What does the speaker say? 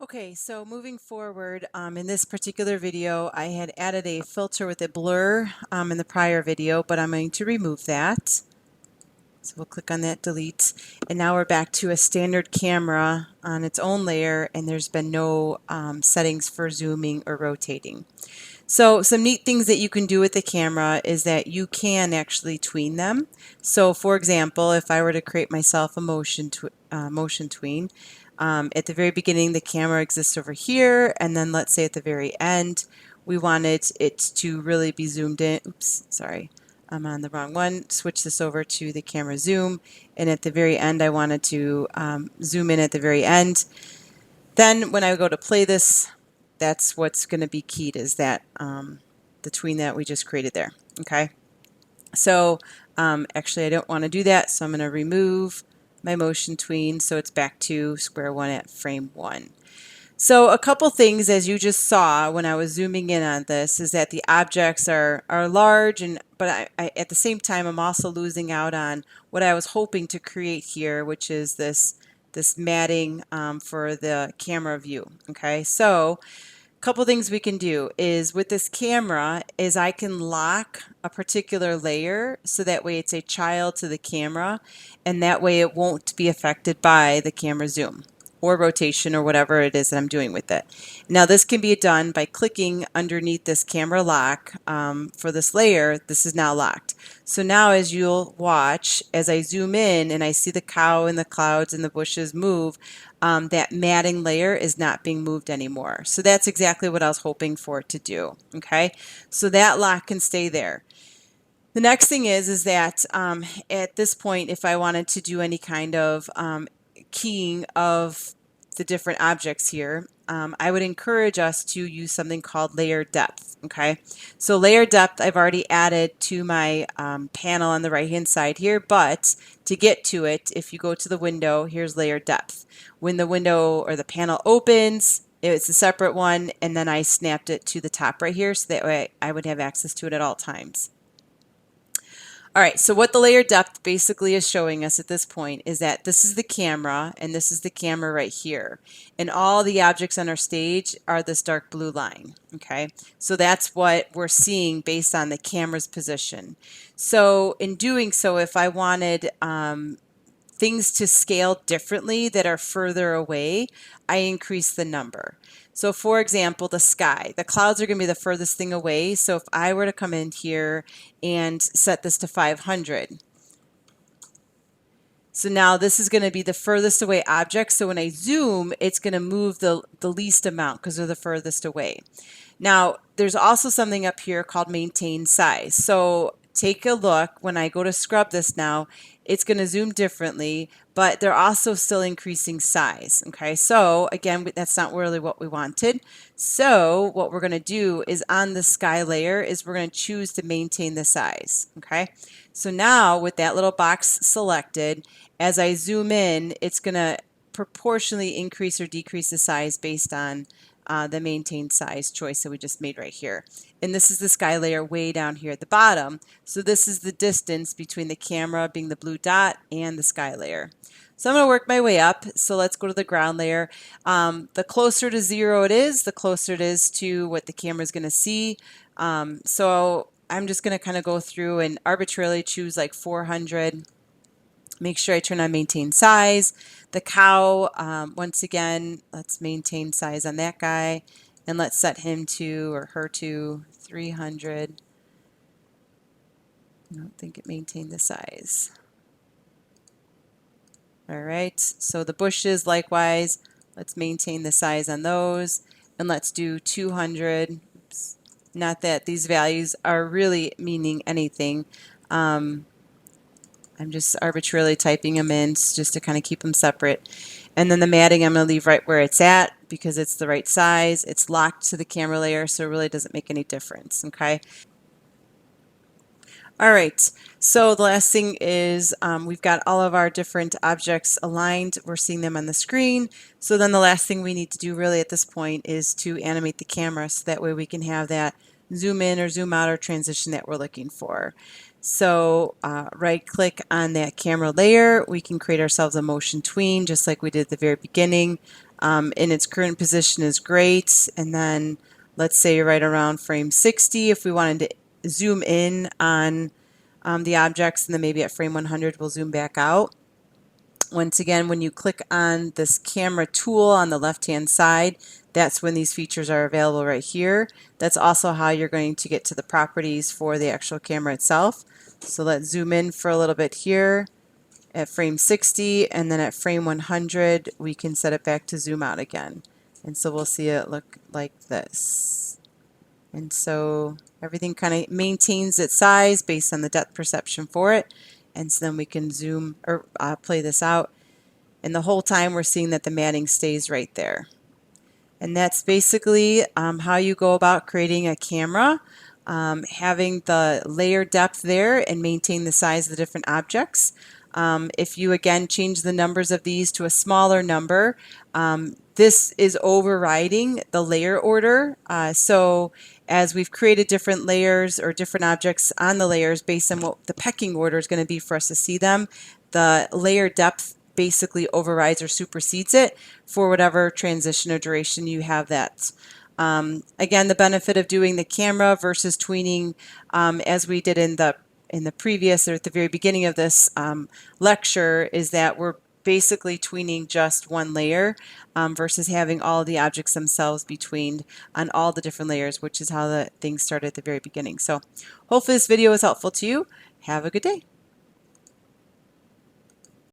Okay, so moving forward, in this particular video, I had added a filter with a blur in the prior video, but I'm going to remove that. So we'll click on that, delete, and now we're back to a standard camera on its own layer, and there's been no settings for zooming or rotating. So some neat things that you can do with the camera is that you can actually tween them. So for example, if I were to create myself a motion tween, at the very beginning the camera exists over here, and then let's say at the very end we wanted it to really be zoomed in. Oops, sorry. I'm on the wrong one. Switch this over to the camera zoom, and at the very end I wanted to zoom in at the very end. Then when I go to play this, that's what's going to be keyed, is that the tween that we just created there. Okay, so actually I don't want to do that, so I'm going to remove my motion tween so it's back to square one at frame 1. So a couple things, as you just saw when I was zooming in on this, is that the objects are large, but I at the same time I'm also losing out on what I was hoping to create here, which is this matting for the camera view. Okay, so a couple things we can do is with this camera is I can lock a particular layer so that way it's a child to the camera, and that way it won't be affected by the camera zoom or rotation or whatever it is that I'm doing with it. Now this can be done by clicking underneath this camera lock for this layer. This is now locked. So now as you'll watch, as I zoom in and I see the cow and the clouds and the bushes move, that matting layer is not being moved anymore. So that's exactly what I was hoping for it to do. Okay, so that lock can stay there. The next thing is that at this point, if I wanted to do any kind of keying of the different objects here, I would encourage us to use something called layer depth. Okay, so layer depth I've already added to my panel on the right hand side here, but to get to it, if you go to the window, here's layer depth. When the window or the panel opens, it's a separate one, and then I snapped it to the top right here so that way I would have access to it at all times. All right, so what the layer depth basically is showing us at this point is that this is the camera and this is the camera right here. And all the objects on our stage are this dark blue line, okay? So that's what we're seeing based on the camera's position. So in doing so, if I wanted things to scale differently that are further away, I increase the number. So for example, the sky, the clouds are going to be the furthest thing away. So if I were to come in here and set this to 500, so now this is going to be the furthest away object. So when I zoom, it's going to move the least amount because they're the furthest away. Now, there's also something up here called maintain size. So take a look. When I go to scrub this now, it's going to zoom differently, but they're also still increasing size. Okay, so again, that's not really what we wanted. So what we're going to do is on the sky layer is we're going to choose to maintain the size. Okay, so now with that little box selected, as I zoom in, it's going to proportionally increase or decrease the size based on the maintain size choice that we just made right here. And this is the sky layer way down here at the bottom. So this is the distance between the camera being the blue dot and the sky layer. So I'm going to work my way up. So let's go to the ground layer. The closer to 0 it is, the closer it is to what the camera is going to see. So I'm just going to kind of go through and arbitrarily choose like 400. Make sure I turn on maintain size. The cow, once again, let's maintain size on that guy, and let's set him to, or her to, 300. I don't think it maintained the size. All right, so the bushes, likewise, let's maintain the size on those, and let's do 200. Oops. Not that these values are really meaning anything. I'm just arbitrarily typing them in just to kind of keep them separate. And then the matting I'm going to leave right where it's at because it's the right size. It's locked to the camera layer, so it really doesn't make any difference. Okay. All right, so the last thing is we've got all of our different objects aligned. We're seeing them on the screen. So then the last thing we need to do really at this point is to animate the camera so that way we can have that zoom in or zoom out or transition that we're looking for. So right click on that camera layer. We can create ourselves a motion tween just like we did at the very beginning. in its current position is great. And then let's say right around frame 60, if we wanted to zoom in on the objects, and then maybe at frame 100 we'll zoom back out. Once again, when you click on this camera tool on the left hand side, that's when these features are available right here. That's also how you're going to get to the properties for the actual camera itself. So let's zoom in for a little bit here at frame 60, and then at frame 100 we can set it back to zoom out again. And so we'll see it look like this. And so everything kind of maintains its size based on the depth perception for it. And so then we can zoom or play this out. And the whole time we're seeing that the matting stays right there. And that's basically how you go about creating a camera, having the layer depth there and maintain the size of the different objects. If you again change the numbers of these to a smaller number, this is overriding the layer order. So as we've created different layers or different objects on the layers based on what the pecking order is going to be for us to see them, the layer depth basically overrides or supersedes it for whatever transition or duration you have that. Again, the benefit of doing the camera versus tweening, as we did in the previous or at the very beginning of this lecture, is that we're basically tweening just one layer versus having all the objects themselves be tweened on all the different layers, which is how the thing started at the very beginning. So hopefully this video was helpful to you. Have a good day.